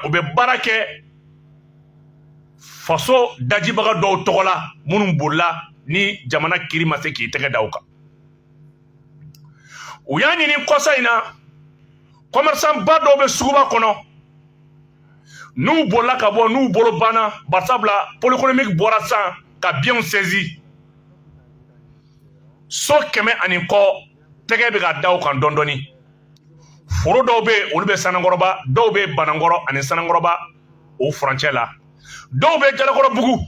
u bɛ baara kɛ faso dajibaga dɔw tɔgɔ la minnu bolila ni jamana kiri ma se k'i tɛgɛ da u kan. U y'a ɲini kɔsa in na commerçant ba dɔw bɛ suguba kɔnɔ n'u bolila ka bɔ n'u bolo banna barisabula pôle économique bɔra san ka biens saisi so 100 kɔ tɛgɛ bɛ ka da u kan dɔɔni. Foro dɔw bɛ yen olu bɛ Sanakɔrɔba, dɔw bɛ Banankɔrɔ ani Sanakɔrɔba o furancɛ la, dɔw bɛ Jalakɔrɔbugu,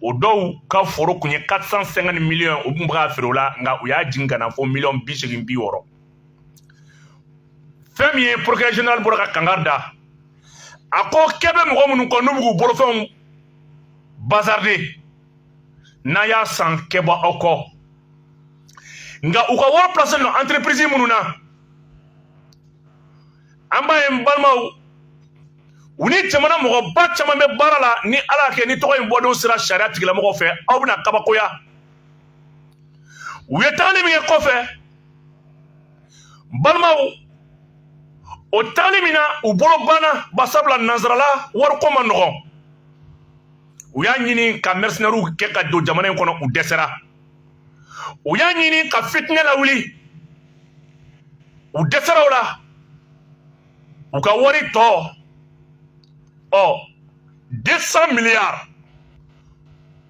o dɔw ka foro kun ye 450 millions u tun bɛ ka feere o la nka u y'a jigin ka na fɔ 80,60 fɛn min ye procureur général bɔra ka kangari da a ko kɛ bɛ mɔgɔ minnu kɔ n'u bɛ k'u bolofɛnw bazarder n'a y'a san kɛ bɔ aw kɔ nka u ka wari placé don entreprise minnu na an b'a ye n balimaw u ni jamana mɔgɔba caman bɛ baara la ni ala y'a kɛ ni tɔgɔ in bɔdenw sera sariya tigilamɔgɔw fɛ aw bɛna kabakoya u ye tagali min kɛ kɔfɛ n balimaw o tagali min na u bolo banna barisabula nansarala wariko ma nɔgɔn u y'a ɲini ka mercenaires kɛ ka don jamana in kɔnɔ u dɛsɛra u y'a ɲini ka fitinɛ lawuli u dɛsɛra o la u ka wari tɔ 200 milliards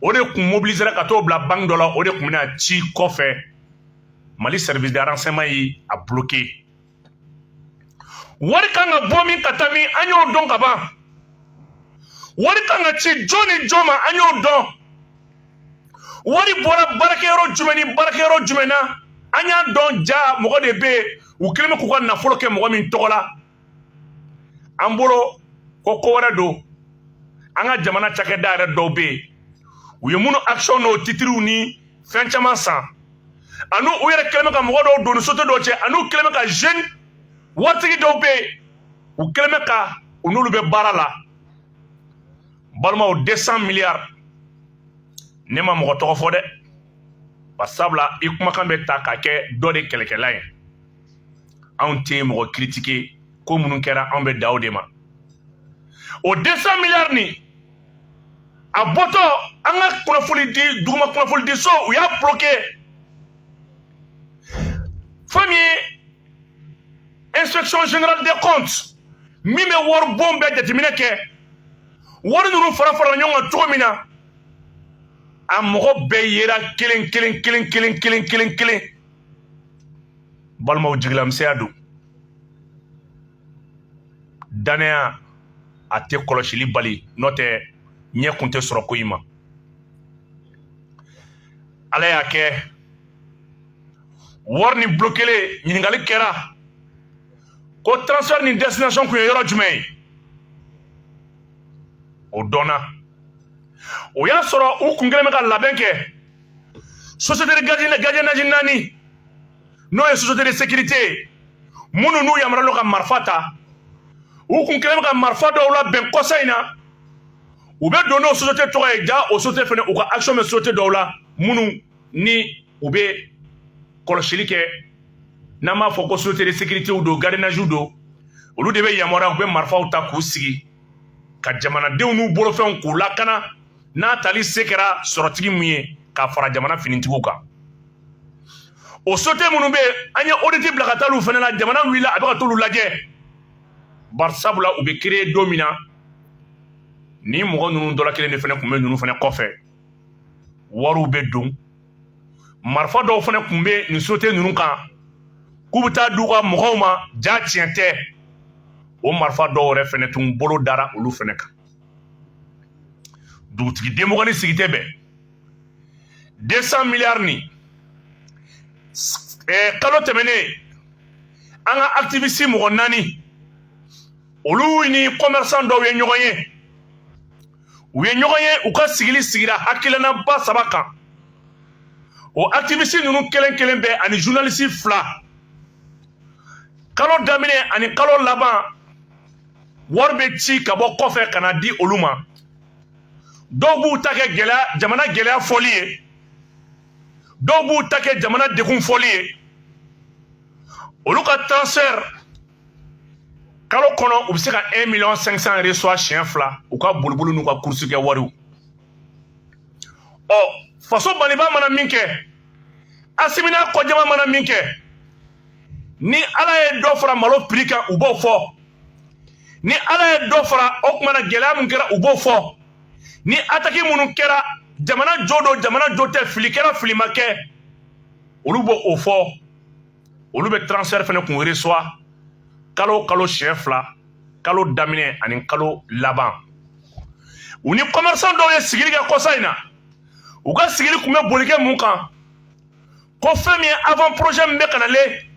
o de kun mobilisera ka t'o bila banque dɔ la o de kun bɛna ci kɔfɛ Mali service de renseignement yi a bloqué wari kan ka bɔ min ka taa min an y'o dɔn ka ban wari kan ka ci jɔn ni jɔn ma an y'o dɔn wari bɔra baarakɛyɔrɔ jumɛn ni baarakɛyɔrɔ jumɛn na an y'a dɔn ja mɔgɔ de bɛ yen u kɛlen bɛ k'u ka nafolo kɛ mɔgɔ min tɔgɔ la an bolo ko wɛrɛ don an ka jamana cakɛda yɛrɛ dɔw bɛ yen u ye minnu action n'o titres ni fɛn caman san ani u yɛrɛ kɛlen bɛ ka mɔgɔ dɔw don ni société dɔw cɛ ani u kɛlen bɛ ka jeune waritigi dɔw bɛ yen u kɛlen bɛ ka u n'olu bɛ baara la balimaw 200 milliards ne ma mɔgɔ tɔgɔ fɔ dɛ barisabula i kumakan bɛ ta ka kɛ dɔ de kɛlɛkɛla ye anw tɛ mɔgɔ critiquer ko minnu kɛra anw bɛ da o de ma o 200 milliards ni a bɔtɔ an ka kunnafoni di duguma kunnafoni di so u y'a bloqué fɛn min ye inspection générale des comptes min bɛ wari bon bɛɛ jateminɛ kɛ wari ninnu fara farala ɲɔgɔn kan cogo min na a mɔgɔ bɛɛ yera kelen balimaw jigilamisɛnya don danaya a tɛ kɔlɔsili bali n'o tɛ ɲɛ kun tɛ sɔrɔ ko in ma ala y'a kɛ wari ni bloqué ɲininkali kɛra ko transfert ni destination kun ye yɔrɔ jumɛn ye o dɔnna o y'a sɔrɔ u kun kɛlen bɛ ka labɛn kɛ société de gardiennage 4 n'o ye société de sécurité minnu n'u yamaruyalen ka marifa ta u kun kɛlen bɛ ka marifa dɔw labɛn kɔsa in na u bɛ don n'o société tɔgɔ ye ja o société fana u ka action bɛ société dɔw la minnu ni u bɛ kɔlɔsili kɛ n'an b'a fɔ ko société de sécurité don gardiennage don olu de bɛ yamaruya u bɛ marifaw ta k'u sigi ka jamanadenw n'u bolofɛnw k'u lakana n'a tali se kɛra sɔrɔtigi mun ye k'a fara jamana finitigiw kan o société minnu bɛ yen an ye audit bila ka taa olu fana la jamana wulila a bɛ ka t'olu lajɛ barisabula u bɛ créer don min na ni mɔgɔ ninnu dɔ la kelen de fana tun bɛ ninnu fana kɔfɛ wariw bɛ don marifa dɔw fana tun bɛ nin société ninnu kan k'u bɛ taa di u ka mɔgɔw ma ja tiɲɛ tɛ o marifa dɔw yɛrɛ fana tun bolo dara olu fana kan dugutigi denmɔgɔnin sigi tɛ bɛn 200 milliards ni kalo tɛmɛnen an ka activiste mɔgɔ 4 olu ni commerçant dɔw ye ɲɔgɔn ye u ka sigili sigira hakilina ba 3 kan o activiste ninnu kelen bɛɛ ani journaliste 2 kalo daminɛ ani kalo laban wari bɛ ci ka bɔ kɔfɛ ka na di olu ma dɔw b'u ta kɛ jamana gɛlɛya fɔli ye dɔw b'u ta kɛ jamana degun fɔli ye olu ka transfert kalo kɔnɔ u bɛ se ka 1,500,000 reçoit siɲɛ 2 u ka boliboli n'u ka course kɛ wariw. Faso baliba mana min kɛ Asimina kɔjama mana min kɛ ni ala ye dɔ fara malo prix kan u b'o fɔ, ni ala ye dɔ fara o kumana gɛlɛya mun kɛra u b'o fɔ, ni attaque minnu kɛra jamana jo do jamana jo tɛ fili kɛra fili ma kɛ olu b'o o fɔ. Olu bɛ transfert fana kun reçoit kalo kalo siɲɛ 2 kalo daminɛ ani kalo laban. U ni commerçant dɔw ye sigili kɛ kɔsa in na u ka sigili kun bɛ boli kɛ mun kan ko fɛn min ye avant projet min bɛ ka nalen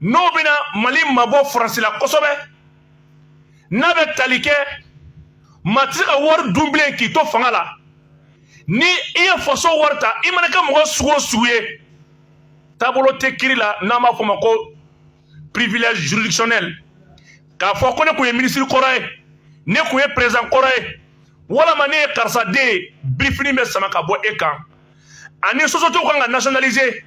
n'o bɛna Mali mabɔ France la kosɛbɛ n'a bɛ tali kɛ maa tɛ se ka wari dun bilen k'i to fanga la. Ni i ye faso wari ta i mana kɛ mɔgɔ sugu o sugu ye taabolo tɛ kiiri la n'an b'a fɔ ma ko privilège juridictionnel k'a fɔ ko ne kun ye ministre kɔrɔ ye ne kun ye président kɔrɔ ye walama ne ye karisa den ye birifini bɛ sama ka bɔ e kan ani société kan ka nationaliser.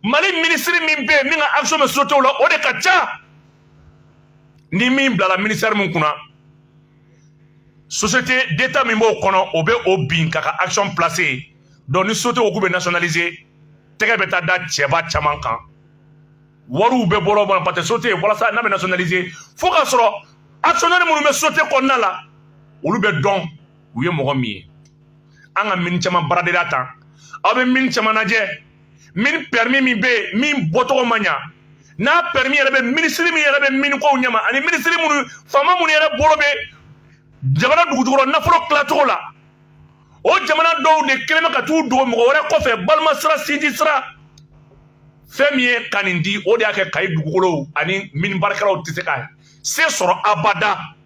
Mali ministre min bɛ yen min ka action bɛ société la o de ka ca ni min bilala ministère min kunna société d'état min b'o kɔnɔ o bɛ o bin k'a ka action placer. Donc ni société ko k'u bɛ nationaliser tɛgɛ bɛ taa da cɛba caman kan wariw bɛ bɔrɔ bɔrɔ parce que société walasa n'a bɛ nationaliser fo k'a sɔrɔ actionnaire minnu bɛ société kɔnɔna la olu bɛ dɔn u ye mɔgɔ min ye. An ka mini caman baradenya tan aw bɛ mini caman lajɛ mini permis min bɛ yen min bɔtɔgɔ ma ɲa n'a permis yɛrɛ bɛ ministre min yɛrɛ bɛ mini kow ɲɛma ani ministre minnu faama minnu yɛrɛ bolo bɛ jamana dugujukɔrɔ nafolo tilacogo la o jamana dɔw de kelen bɛ ka t'u dogo mɔgɔ wɛrɛ kɔfɛ balima sira sinji sira fɛn min ye ka nin di o de y'a kɛ Kayi dugukolow ani mini baarakɛlaw tɛ se ka se sɔrɔ abada.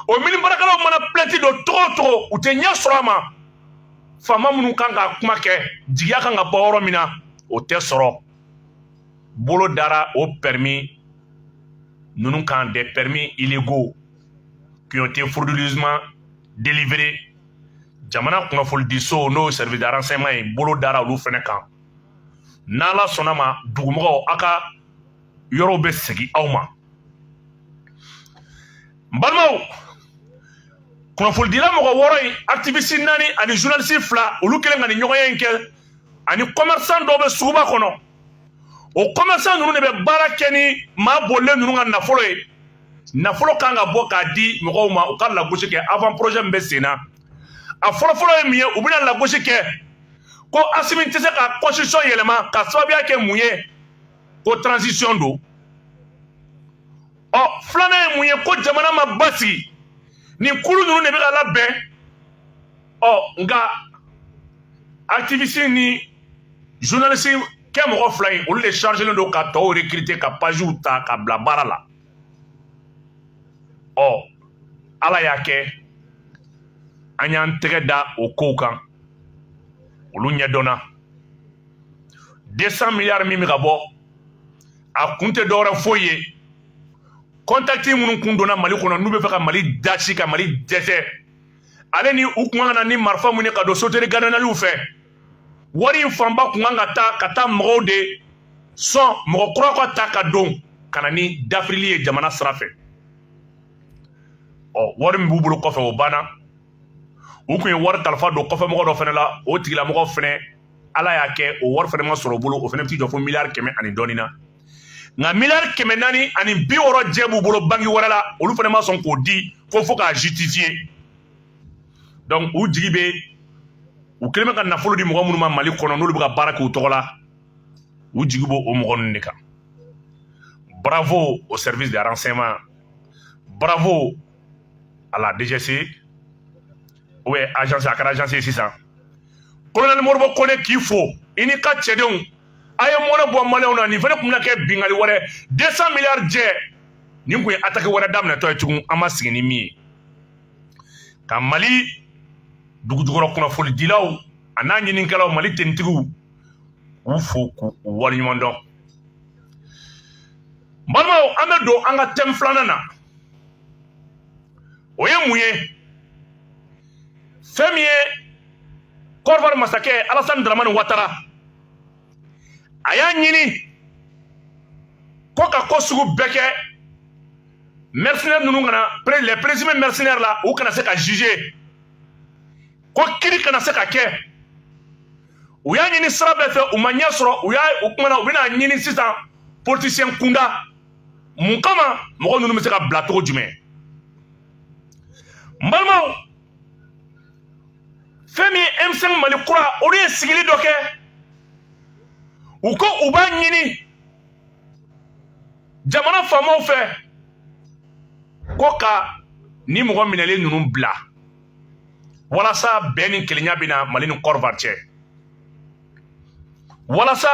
O mini baarakɛlaw mana plainte don cogo o cogo u tɛ ɲɛ sɔrɔ a ma. Faama minnu kan ka kuma kɛ jigiya kan ka bɔ yɔrɔ min na o tɛ sɔrɔ. Bolo dara o permis ninnu kan des permis illégaux qui ont été frauduleusement délivrés. Jamana kunnafonidiso n'o service de renseignement ye bolo dara olu fɛnɛ kan. N'Ala sɔnna ma dugumɔgɔw a ka yɔrɔw bɛ segin aw ma. N balimaw kunnafonidila mɔgɔ 6 in activiste 4 ani journaliste 2 olu kelen ka nin ɲɔgɔnya in kɛ ani commerçant dɔw bɛ suguba kɔnɔ. O commerçant ninnu de bɛ baara kɛ ni maa bolilen ninnu ka nafolo ye. Nafolo kan ka bɔ k'a di mɔgɔw ma u ka lagosi kɛ avant projet min bɛ sen na. A fɔlɔfɔlɔ ye mun ye u bɛna lagosi kɛ ko Asimi tɛ se ka constitution yɛlɛma ka sababuya kɛ mun ye ko transition don. Filanan ye mun ye ko jamana ma basigi nin kulu ninnu de bɛ ka labɛn. Nka activiste ni journaliste kɛ mɔgɔ 2 in olu de chargelen don ka tɔw recruter ka pagew ta ka bila baara la. Ala y'a kɛ an y'an tɛgɛ da o kow kan olu ɲɛdɔnna 200 milliards min bɛ ka bɔ a kun tɛ dɔwɛrɛ foyi ye contacts minnu kun donna Mali kɔnɔ n'u bɛ fɛ ka Mali dasi ka Mali dɛsɛ ale ni u kun kan ka na ni marifa mun ye ka don sauterie gardinaliw fɛ wari in fanba kun kan ka taa mɔgɔw de sɔn mɔgɔ kura ka ta ka don ka na ni dafirili ye jamana sira fɛ. Wari min b'u bolo kɔfɛ o banna u kun ye wari kalifa don kɔfɛ mɔgɔ dɔ fɛnɛ la o tigilamɔgɔ fɛnɛ Ala y'a kɛ o wari fɛnɛ ma sɔrɔ o bolo o fɛnɛ bɛ t'i jɔ fo miliyari 100 ani dɔɔnin na nka miliyari 400 ani 60 jɛ b'u bolo banque wɛrɛ la olu fɛnɛ ma sɔn k'o di ko fo k'a justifier. Donc u jigi bɛ u kelen bɛ ka nafolo di mɔgɔ minnu ma Mali kɔnɔ n'olu bɛ ka baara kɛ u tɔgɔ la u jigi b'o o mɔgɔ ninnu de kan. Bravo au service de renseignement, bravo à la DGC ou agence a kɛra agence ye sisan. Colonel Moribo Kone k'i fo i ni ka cɛdenw a ye mɔnɛ bɔ maliyɛnw na nin fɛnɛ kun bɛna kɛ bingali wɛrɛ 200 milliards jɛ nin kun ye attaque wɛrɛ daminɛtɔ ye tugun an ma sigi ni min ye ka Mali dugujukɔrɔ kunnafonidilaw a n'a ɲinikɛlaw Mali tenitigiw k'u fo k'u waleɲuman dɔn. N balimaw an bɛ don an ka thème 2nan na o ye mun ye fɛn min ye Côte d'Ivoire masakɛ Alassane Dramane Ouattara a y'a ɲini ko ka ko sugu bɛɛ kɛ mercenaires les présumés mercenaires là ou kana se ka juger ko kiri kana se ka kɛ u y'a ɲini sira bɛɛ fɛ u ma ɲɛ sɔrɔ u bɛna ɲini sisan politicien kunda mun kama mɔgɔ ninnu bɛ se ka bila cogo jumɛn n balimaw fɛn min ye M5 Mali kura olu ye sigili dɔ kɛ u ko u b'a ɲini jamana faamaw fɛ ko ka ni mɔgɔ minɛlen ninnu bila walasa bɛn ni kelenya bɛna Mali ni Côte d'Ivoire cɛ walasa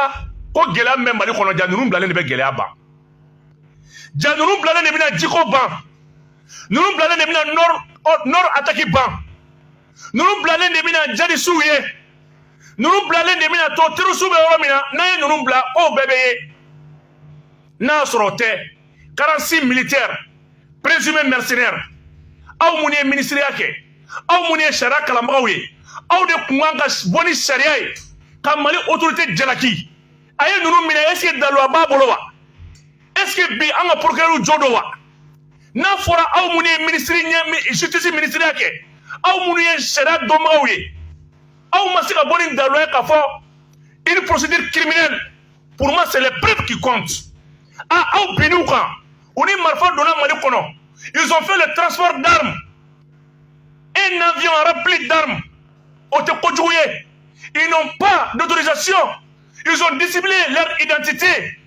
ko gɛlɛya min bɛ Mali kɔnɔ ja ninnu bilalen de bɛ gɛlɛya ban ja ninnu bilalen de bɛna jiko ban ninnu bilalen de bɛna nord attaque ban ninnu bilalen de bɛna jadisiw ye ninnu bilalen de bɛna to terroriste bɛ yɔrɔ min na n'an ye ninnu bila o bɛɛ bɛ ye n'a sɔrɔ o tɛ 46 militaires présumés mercenaires aw minnu ye ministériya kɛ aw minnu ye sariya kalanbagaw ye aw de tun kan ka bɔ ni sariya ye ka Mali autorité jalaki a ye ninnu minɛ est ce que daluya b'a bolo wa est ce que bi an ka procureur jɔ don wa n'a fɔra aw minnu ye justice ministériya kɛ aw minnu ye sariya dɔnbagaw ye aw ma se ka bɔ ni daluya k'a fɔ une procédure criminelle pour moi c'est les preuves qui comptent aw bin'u kan u ni marifa donna Mali kɔnɔ ils ont fait le transport d'armes un avion rempli d'armes o tɛ kojugu ye ils n'ont pas d'autorisation ils ont dissimulé leur identité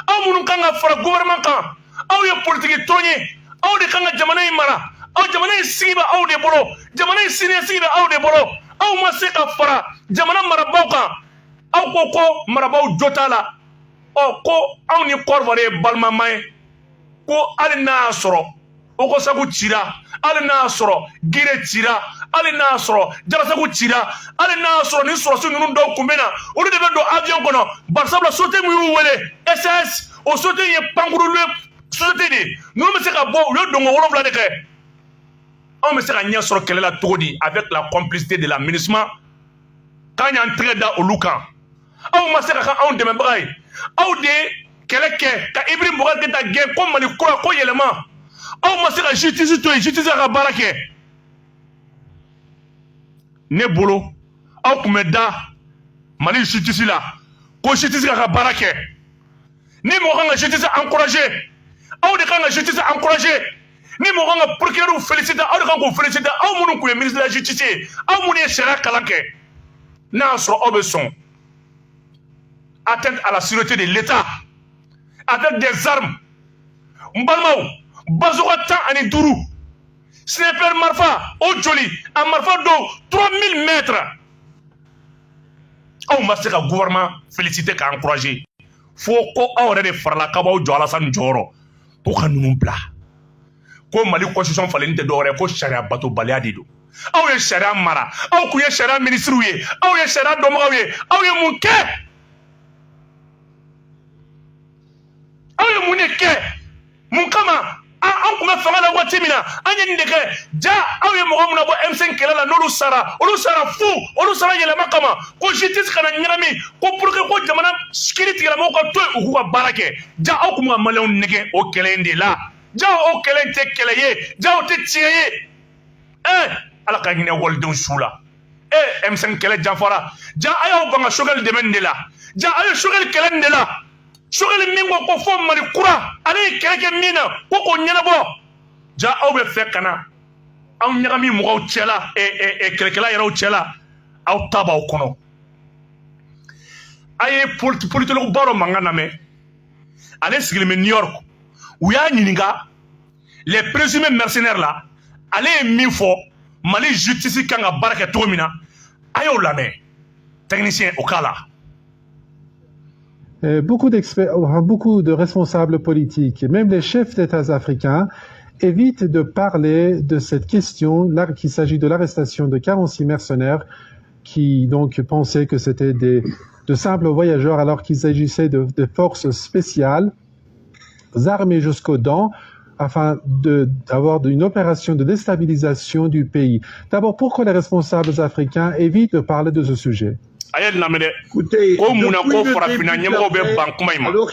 aw minnu kan ka fara gouvernement kan aw ye politique tɔn ye aw de kan ka jamana in mara jamana in sigi bɛ aw de bolo jamana in siniɲɛsigi bɛ aw de bolo aw ma se ka fara jamana marabaaw kan aw ko marabaaw jo t'a la ko anw ni Côte d'Ivoire ye balimama ye ko hali n'a y'a sɔrɔ Ogosagu cira hali n'a y'a sɔrɔ Gire cira hali n'a y'a sɔrɔ Jarasagu cira hali n'a y'a sɔrɔ ni sɔrɔsi ninnu dɔw kun bɛ na olu de bɛ don avion kɔnɔ barisabula société min y'u wele SAS o société ye pankurulen société de ye ninnu bɛ se ka bɔ u ye dongo 7 de kɛ anw bɛ se ka ɲɛ sɔrɔ kɛlɛ la cogo di avec la complicité de la MINUSMA k'an y'an tɛgɛ da olu kan aw ma se ka kɛ anw dɛmɛbaga ye aw de ye kɛlɛ kɛ ka Ibrahim Boubacar Keïta gɛn ko Mali kura ko yɛlɛma aw ma se ka justice to yen justice ka baara kɛ ne bolo aw tun bɛ da Mali justice la ko justice ka baara kɛ ni mɔgɔ kan ka justice encourager aw de kan ka justice encourager ni mɔgɔ kan ka procureur féliciter aw de kan k'o féliciter aw minnu tun ye ministre de la justice ye aw minnu ye sariya kalan kɛ n'a y'a sɔrɔ aw bɛ sɔn atteinte à la sûreté de l'État avec des armes n balimaw bazoka 15 sniper marifa o joli a marifa don 3000 mètres aw ma se ka gouvernement féliciter ka encourager fo ko aw yɛrɛ de farala k'a b'aw jɔ Alassane jɔyɔrɔ ko ka ninnu bila ko Mali constitution falen tɛ dɔwɛrɛ ko sariya batobaliya de don aw ye sariya mara aw kun ye sariya ministres ye aw ye sariya dɔnbagaw ye aw ye mun kɛ aw ye mun de kɛ mun kama an tun bɛ fanga la waati min na an ye nin de kɛ ja aw ye mɔgɔ min na bɔ M5 kɛlɛ la n'olu sara fu olu sara yɛlɛma kama ko justice kana ɲagami ko pour que ko jamana kiri tigilamɔgɔw ka to yen u k'u ka baara kɛ ja aw tun bɛ ka maliyɛnw nɛgɛ o kɛlɛ in de la ja o kɛlɛ in tɛ kɛlɛ ye ja o tɛ tiɲɛ ye ala ka hinɛ walidenw su la M5 kɛlɛ janfara ja a y'aw ban ka Choguel dɛmɛ nin de la ja a ye Choguel kɛlɛ nin de la Choguel min ko fo Mali kura ale ye kɛlɛ kɛ min na ko k'o ɲɛnabɔ ja aw bɛ fɛ ka na aw ɲagami mɔgɔw cɛ la kɛlɛkɛla yɛrɛw cɛ la aw ta b'aw kɔnɔ a ye politologue ba dɔ mankan lamɛn ale sigilen bɛ New York u y'a ɲininka les présumés mercenaires la ale ye min fɔ Mali justice kan ka baara kɛ cogo min na a y'o lamɛn technicien o k'a la. Beaucoup de responsables politiques, et même les chefs d'État africains, évitent de parler de cette question, là qu'il s'agit de l'arrestation de 46 mercenaires qui donc pensaient que c'était de simples voyageurs alors qu'il s'agissait de forces spéciales, armées jusqu'aux dents, afin d'avoir une opération de déstabilisation du pays. D'abord, pourquoi les responsables africains évitent de parler de ce sujet? Écoutez, alors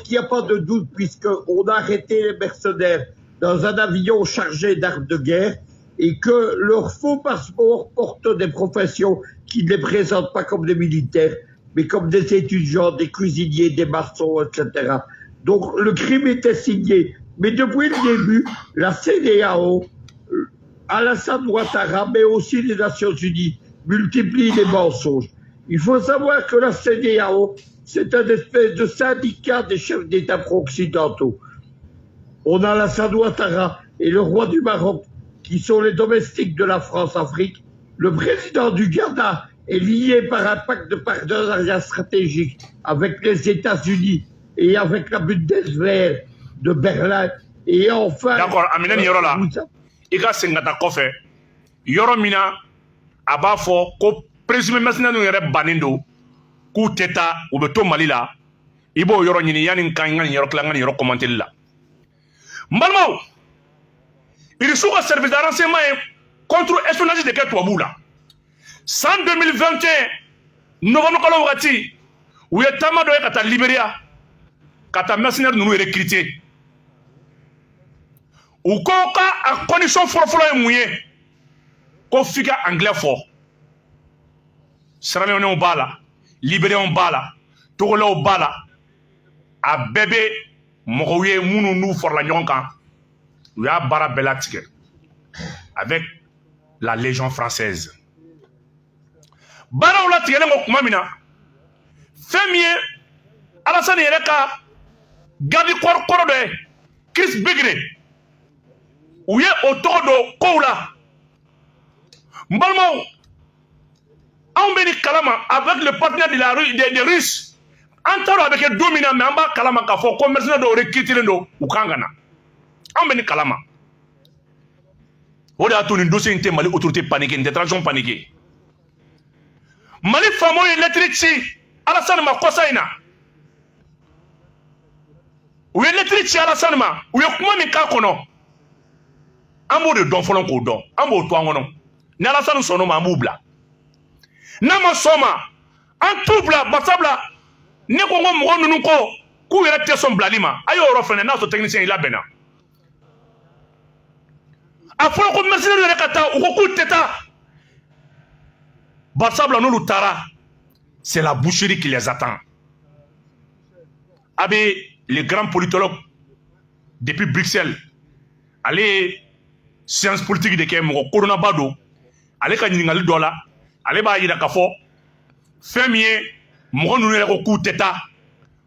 qu'il n'y a pas de doute, puisqu'on a arrêté les mercenaires dans un avion chargé d'armes de guerre et que leurs faux passeports portent des professions qui ne les présentent pas comme des militaires, mais comme des étudiants, des cuisiniers, des maçons, etc. Donc le crime était signé. Mais depuis le début, la CEDEAO, Alassane Ouattara, mais aussi les Nations Unies, multiplient les mensonges. Il faut savoir que la CEDEAO, c'est un espèce de syndicat des chefs d'État pro-occidentaux. On a Alassane Ouattara et le roi du Maroc, qui sont les domestiques de la France-Afrique. Le président du Ghana est lié par un pacte de partenariat stratégique avec les États-Unis et avec la Bundeswehr de Berlin. Et enfin... D'accord, Amina ni yɔrɔ la, i ka segin ka taa kɔfɛ, yɔrɔ min na a b'a fɔ ko présumé mercenaires yɛrɛ bannen don k'u tɛ taa u bɛ to Mali la, i b'o yɔrɔ ɲini yanni n ka nin yɔrɔ tila n ka nin yɔrɔ commenter la. N balimaw, Irisiw ka service de renseignement ye contre-espionnage de kɛ tubabuw la. San 2021 novembre kalo wagati u ye taama dɔ ye ka taa Libéria ka taa mercenaires ninnu recruter. U ko ka a condition fɔlɔfɔlɔ ye mun ye ko f'i ka anglais fɔ. Sierra Leonéenw b'a la, Libérienw b'a la, Togolais b'a la, a bɛɛ bɛ mɔgɔw ye minnu n'u farala ɲɔgɔn kan u y'a baara bɛɛ latigɛ avec la Légion française. Baaraw latigɛlen ko tuma min na fɛn min ye Alassane yɛrɛ ka garde corps kɔrɔ dɔ ye Chris Begere u ye o tɔgɔ don kow la. N balimaw, anw bɛ ni kalama avec le partenaire des Russes. An t'a dɔn a bɛ kɛ don min na mais an b'a kalama k'a fɔ ko mercenaires dɔw recrutés don u kan ka na. Anw bɛ ni kalama. O de y'a to nin dossier in tɛ Mali autorité paniquer, nin tɛ transition paniquer. Mali faamaw ye lettre ci Alassane ma kɔsa in na. U ye lettre ci Alassane ma, u ye kuma min k'a kɔnɔ. An b'o de dɔn fɔlɔ k'o dɔn, an b'o to an kɔnɔ. Ni Alassane sɔnn'o ma an b'u bila. N'a ma sɔn ma, an t'u bila barisabula ne ko n ko mɔgɔ ninnu ko k'u yɛrɛ tɛ sɔn bilali ma, a y'o yɔrɔ fɛnɛ n'a sɔrɔ technicien i labɛnna. A fɔra ko mercenaires yɛrɛ ka taa u ko k'u tɛ taa barisabula n'olu taara c'est la boucherie qui les attend. A bɛ le grand politologue depuis Bruxelles ale ye science politique de kɛ mɔgɔ kodɔnnaba don, ale ka ɲininkali dɔ la ale b'a yira k'a fɔ fɛn min ye mɔgɔ ninnu yɛrɛ ko k'u tɛ taa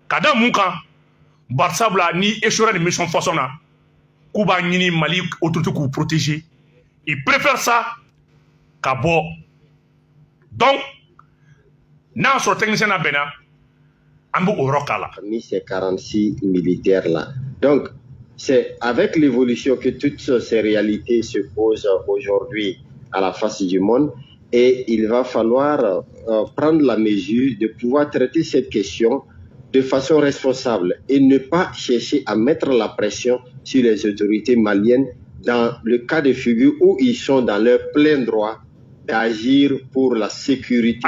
ka da mun kan barisabula ni échouera ni mission façon na k'u b'a ɲini Mali autorité k'u protéger, ils préfèrent ça ka bɔ. Donc n'a sɔrɔ technicien na bɛnna an bɛ o yɔrɔ k'a la. Parmi ces 46 militaires là, donc c'est avec l'évolution que toutes ces réalités se posent aujourd'hui à la face du monde. Et il va falloir prendre la mesure de pouvoir traiter cette question de façon responsable et ne pas chercher à mettre la pression sur les autorités maliennes dans le cas de figure où ils sont dans leur plein droit d'agir pour la sécurité.